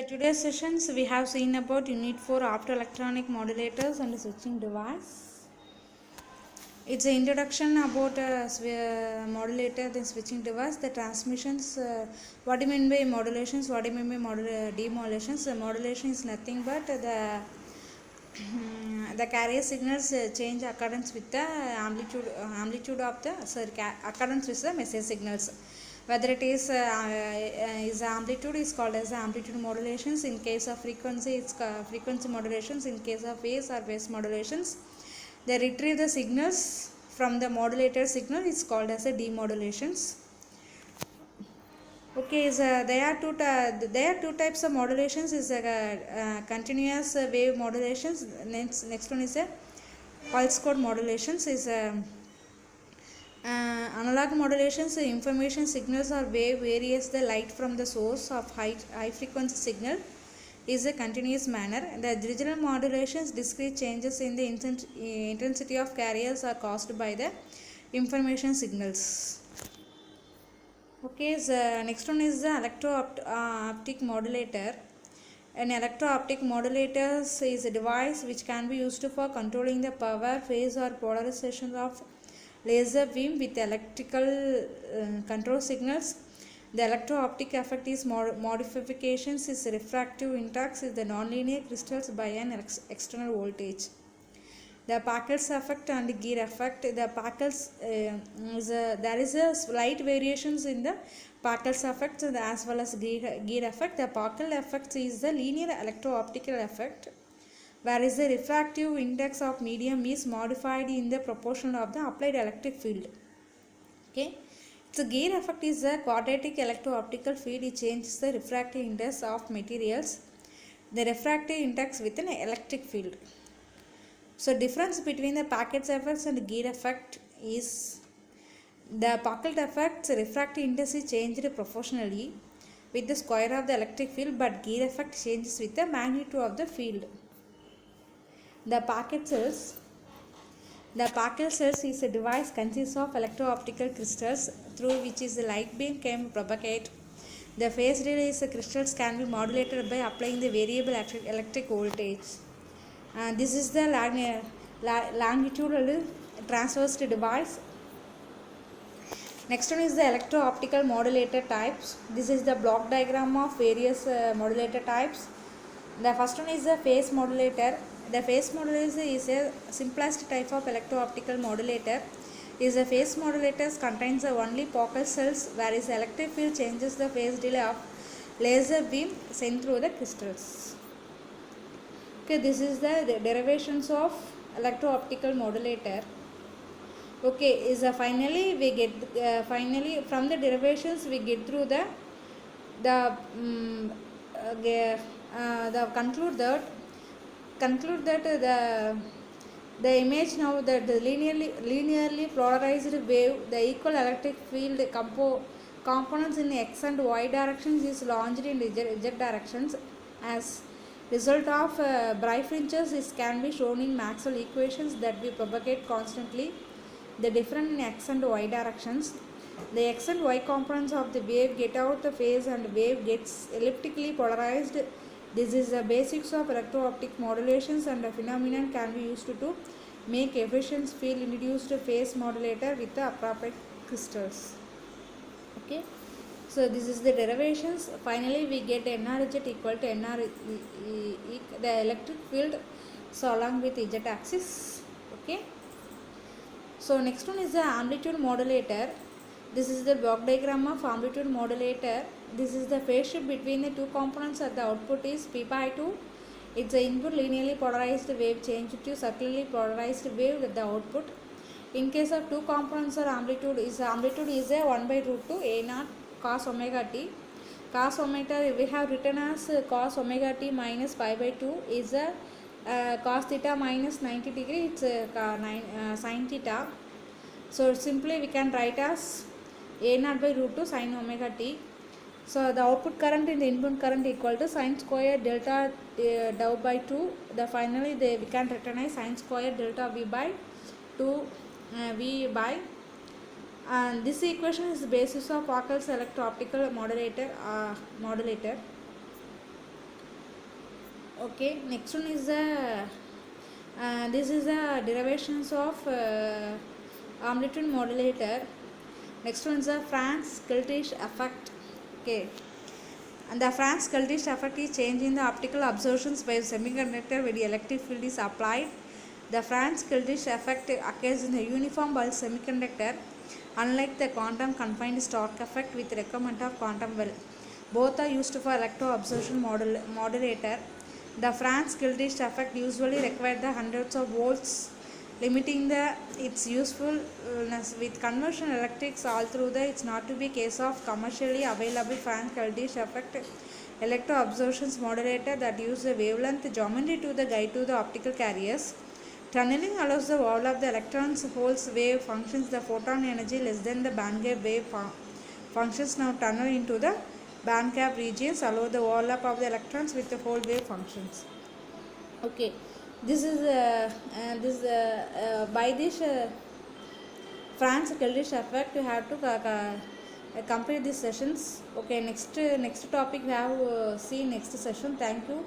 Today's sessions we have seen about Unit 4 optoelectronic modulators and switching device. It's an introduction about modulator, then switching device, the transmissions, what do you mean by modulations, what do you mean by demodulations. Modulation is nothing but the carrier signals change accordance with the amplitude of the accordance with the message signals. Whether it is amplitude is called as amplitude modulations. In case of frequency, it's frequency modulations. In case of phase or phase modulations, they retrieve the signals from the modulator signal. It's called as a demodulations. Okay, there are two types of modulations. Is continuous wave modulations. Next one is a pulse code modulations. Is analog modulations. Information signals or wave varies the light from the source of high frequency signal is a continuous manner. The digital modulations, discrete changes in the intensity of carriers are caused by the information signals. Okay, so next one is the electro-optic modulator. An electro-optic modulator is a device which can be used for controlling the power, phase or polarization of laser beam with electrical control signals. The electro-optic effect is modifications is refractive index is the nonlinear crystals by an external voltage. The Packel's effect and gear effect. The Packel's there is a slight variations in the Packel's effect as well as gear effect. The Packel effect is the linear electro-optical effect, whereas the refractive index of medium is modified in the proportion of the applied electric field. Okay, so gear effect is a quadratic electro-optical field. It changes the refractive index of materials, the refractive index with an electric field. So difference between the Packel's effects and gear effect is the Packel effect's refractive index is changed proportionally with the square of the electric field, but gear effect changes with the magnitude of the field. The Packel cells is a device consists of electro-optical crystals through which is the light beam can propagate. The phase delay is the crystals can be modulated by applying the variable electric voltage. This is the longitudinal transverse device. Next one is the electro-optical modulator types. This is the block diagram of various modulator types. The first one is the phase modulator. The phase modulator is a simplest type of electro-optical modulator. Is a phase modulator contains only Packel cells, whereas the electric field changes the phase delay of laser beam sent through the crystals. Okay, this is the derivations of electro-optical modulator. Okay, is finally we get finally from the derivations we get through the conclude that the image now that the linearly polarized wave, the equal electric field components in x and y directions is launched in z directions. As result of bright fringes is can be shown in Maxwell equations that we propagate constantly the difference in x and y directions. The x and y components of the wave get out the phase and wave gets elliptically polarized. This is the basics of electro-optic modulations, and the phenomenon can be used to make efficient field induced phase modulator with the appropriate crystals. Okay, so this is the derivations. Finally we get NRZ equal to the electric field, so along with z axis. Okay, so next one is the amplitude modulator. This is the block diagram of amplitude modulator. This is the phase shift between the two components at the output is p by 2. It's the input linearly polarized wave changed to circularly polarized wave at the output. In case of two components or amplitude is a 1 by root 2 a naught cos omega t. Cos omega we have written as cos omega t minus pi by 2 is a cos theta minus 90 degree. It's sin theta. So simply we can write as a naught by root 2 sin omega t. So the output current and the input current equal to sin square delta dou by 2. The finally we can recognize sin square delta v by 2 v by, and this equation is the basis of Packel's electro-optical modulator. Okay, next one is the this is the derivations of amplitude modulator. Next one is the Franz Keltisch effect. Okay, and the Franz Keltisch effect is change in the optical absorptions by semiconductor when the electric field is applied. The Franz Keltisch effect occurs in the uniform bulk semiconductor, unlike the quantum confined Stark effect with requirement of quantum well. Both are used for electro absorption modulator. The Franz Keltisch effect usually requires the hundreds of volts, limiting its usefulness. With conversion electrics all through it's not to be case of commercially available Franz Keltisch effect electro absorption modulator that use the wavelength geometry to the guide to the optical carriers. Tunneling allows the overlap of the electrons holes wave functions the photon energy less than the band gap wave functions now tunnel into the band gap regions allow the overlap of the electrons with the whole wave functions. Okay, this is by this Franz Keltisch effect you have to complete these sessions. Okay, next topic we have see next session. Thank you.